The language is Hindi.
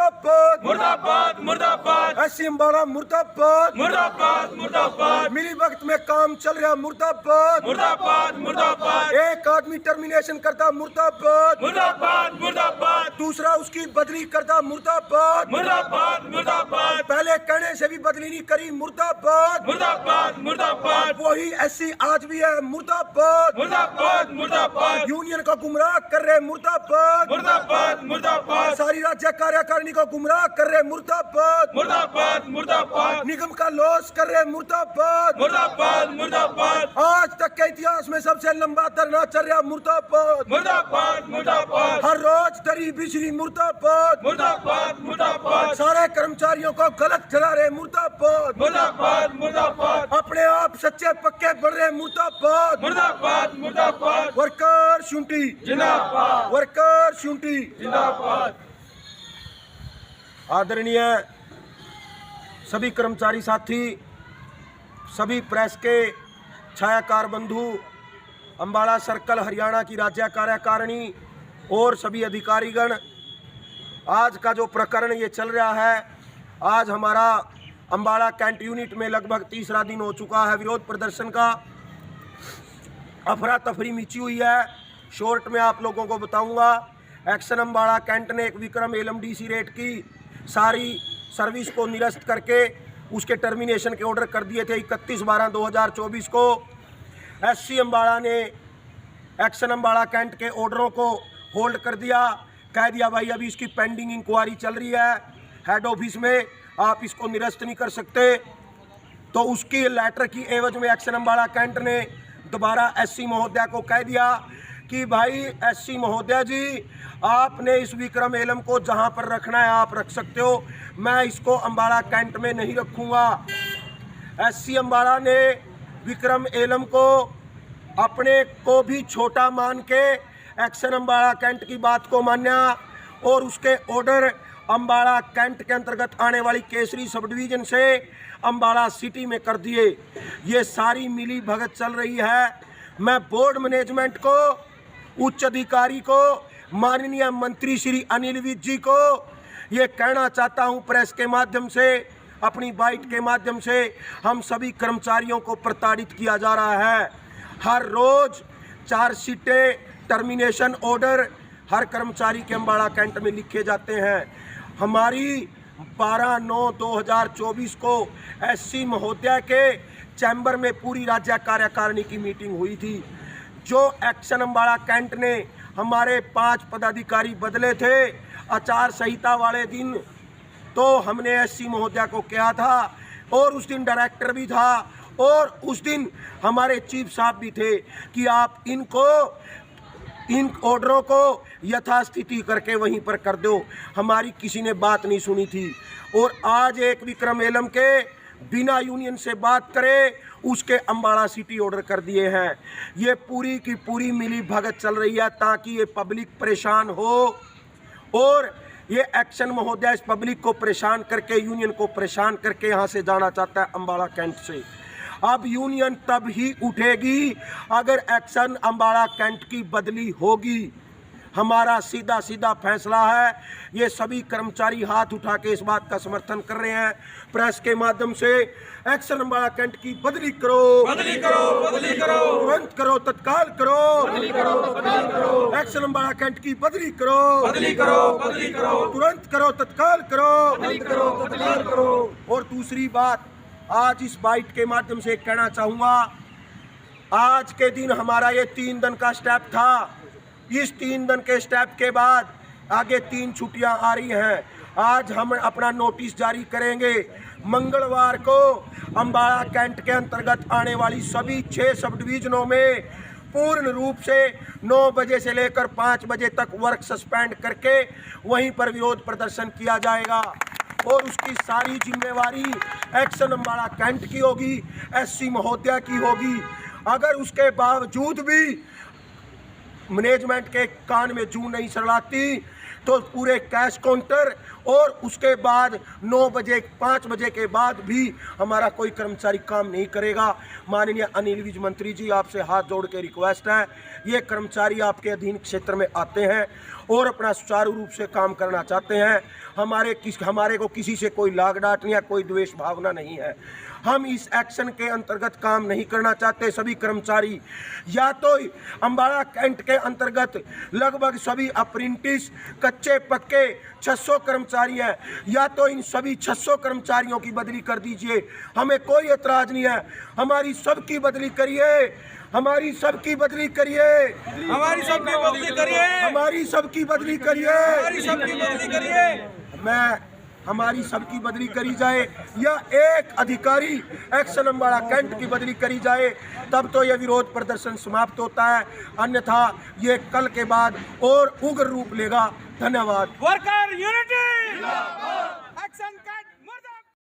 मुर्दाबाद मुर्दाबाद मुर्दाबाद एससी अम्बाड़ा मुर्दाबाद मुर्दाबाद मुर्दाबाद मिली वक्त में काम चल रहा मुर्दाबाद मुर्दाबाद मुर्दाबाद एक आदमी टर्मिनेशन करता मुर्दाबाद मुर्दाबाद मुर्दाबाद दूसरा उसकी बदली करता मुर्दाबाद मुर्दाबाद मुर्दाबाद पहले कहने से भी बदली नहीं करी मुर्दाबाद मुर्दाबाद मुर्दाबाद वही एससी आज भी है मुर्दाबाद मुर्दाबाद मुर्दाबाद यूनियन को गुमराह कर रहे मुर्दाबाद मुर्दाबाद मुर्दाबाद सारी राज्य कार्यकारिणी को गुमराह कर रहे मुर्दाबाद मुर्दाबाद मुर्दाबाद निगम का लॉस कर रहे मुर्दाबाद मुर्दाबाद मुर्दाबाद आज तक के इतिहास में सबसे लंबा धरना चल रहा मुर्दाबाद मुर्दाबाद मुर्दाबाद हर रोज दरी बिजली मुर्दाबाद मुर्दाबाद मुर्दाबाद सारे कर्मचारियों को गलत ठहरा रहे मुर्दाबाद मुर्दाबाद मुर्दाबाद अपने आप सच्चे पक्के बन रहे मुर्दाबाद मुर्दाबाद मुर्दाबाद वर्कर शूंटी जिंदाबाद वर्कर शूंटी जिंदाबाद। आदरणीय सभी कर्मचारी साथी, सभी प्रेस के छायाकार बंधु, अम्बाड़ा सर्कल हरियाणा की राज्य कार्यकारिणी और सभी अधिकारीगण, आज का जो प्रकरण ये चल रहा है, आज हमारा अम्बाड़ा कैंट यूनिट में लगभग तीसरा दिन हो चुका है विरोध प्रदर्शन का। अफरा तफरी मची हुई है। शॉर्ट में आप लोगों को बताऊंगा, एक्शन अम्बाड़ा कैंट ने एक विक्रम एलएमडीसी रेट की सारी सर्विस को निरस्त करके उसके टर्मिनेशन के ऑर्डर कर दिए थे 31/12/2024 को। एससी अम्बाड़ा ने एक्शन अम्बाड़ा कैंट के ऑर्डरों को होल्ड कर दिया, कह दिया भाई अभी इसकी पेंडिंग इंक्वायरी चल रही है हेड ऑफिस में, आप इसको निरस्त नहीं कर सकते। तो उसकी लेटर की एवज में एक्शन अम्बाड़ा कैंट ने दोबारा एससी महोदया को कह दिया कि भाई एससी महोदया जी, आपने इस विक्रम एलम को जहां पर रखना है आप रख सकते हो, मैं इसको अम्बाड़ा कैंट में नहीं रखूंगा। एससी अम्बाड़ा ने विक्रम एलम को अपने को भी छोटा मान के एक्शन अम्बाड़ा कैंट की बात को माना और उसके ऑर्डर अम्बाड़ा कैंट के अंतर्गत आने वाली केसरी सब डिवीजन से अम्बाड़ा सिटी में कर दिए। ये सारी मिली भगत चल रही है। मैं बोर्ड मैनेजमेंट को, उच्च अधिकारी को, माननीय मंत्री श्री अनिल विज जी को ये कहना चाहता हूं प्रेस के माध्यम से, अपनी बाइट के माध्यम से, हम सभी कर्मचारियों को प्रताड़ित किया जा रहा है। हर रोज 4 शीटें टर्मिनेशन ऑर्डर हर कर्मचारी के अम्बाड़ा कैंट में लिखे जाते हैं। हमारी 12/9/2024 को एससी महोदया के चैम्बर में पूरी राज्य कार्यकारिणी की मीटिंग हुई थी। जो एक्शन अम्बाड़ा कैंट ने हमारे 5 पदाधिकारी बदले थे आचार संहिता वाले दिन, तो हमने एससी महोदया को कहा था और उस दिन डायरेक्टर भी था और उस दिन हमारे चीफ साहब भी थे कि आप इन ऑर्डरों को यथास्थिति करके वहीं पर कर दो। हमारी किसी ने बात नहीं सुनी थी और आज एक विक्रम एलम के बिना यूनियन से बात करे उसके अम्बाड़ा सिटी ऑर्डर कर दिए हैं। ये पूरी की पूरी मिली भगत चल रही है ताकि ये पब्लिक परेशान हो और ये एक्शन महोदया इस पब्लिक को परेशान करके, यूनियन को परेशान करके यहाँ से जाना चाहता है अम्बाड़ा कैंट से। अब यूनियन तब ही उठेगी अगर एक्शन अम्बाड़ा कैंट की बदली होगी। हमारा सीधा सीधा फैसला है। ये सभी कर्मचारी हाथ उठा के इस बात का समर्थन कर रहे हैं प्रेस के माध्यम से। एक्शन अम्बाड़ा कैंट की बदली करो, बदली करो, बदली करो, तुरंत करो, तत्काल करो, बदली करो, बदली करो, एक्शन अम्बाड़ा कैंट की बदली करो, बदली करो, बदली करो, तुरंत करो, तत्काल करो, बदली करो, तत्काल करो। और दूसरी बात, आज इस बाइट के माध्यम से कहना चाहूँगा, आज के दिन हमारा ये 3 दिन का स्टेप था। इस 3 दिन के स्टेप के बाद आगे 3 छुट्टियां आ रही हैं। आज हम अपना नोटिस जारी करेंगे। मंगलवार को अम्बाड़ा कैंट के अंतर्गत आने वाली सभी 6 सब डिवीजनों में पूर्ण रूप से 9 बजे से लेकर 5 बजे तक वर्क सस्पेंड करके वहीं पर विरोध प्रदर्शन किया जाएगा और उसकी सारी जिम्मेवारी एक्शन अम्बाड़ा कैंट की होगी, एससी महोदया की होगी। अगर उसके बावजूद भी मैनेजमेंट के कान में जूं नहीं सड़ाती तो पूरे कैश काउंटर और उसके बाद 9 बजे 5 बजे के बाद भी हमारा कोई कर्मचारी काम नहीं करेगा। माननीय अनिल विज मंत्री जी, आपसे हाथ जोड़ के रिक्वेस्ट है, ये कर्मचारी आपके अधीन क्षेत्र में आते हैं और अपना सुचारू रूप से काम करना चाहते हैं। हमारे को किसी से कोई लाग डांट या कोई द्वेष भावना नहीं है। हम इस एक्शन के अंतर्गत काम नहीं करना चाहते। सभी कर्मचारी या तो अम्बाड़ा कैंट के अंतर्गत लगभग सभी अप्रेंटिस कच्चे पक्के 600 कर्मचारी हैं, या तो इन सभी 600 कर्मचारियों की बदली कर दीजिए। हमें कोई एतराज नहीं है। हमारी सबकी बदली करिए, हमारी सबकी बदली करिए, हमारी सबकी बदली करिए, हमारी सबकी बदली करिए, हमारी सबकी बदली करिए। हमारी सबकी बदली करी जाए या एक अधिकारी एक्शन अम्बाड़ा कैंट की बदली करी जाए, तब तो यह विरोध प्रदर्शन समाप्त होता है। अन्यथा ये कल के बाद और उग्र रूप लेगा। धन्यवाद। Worker unity, action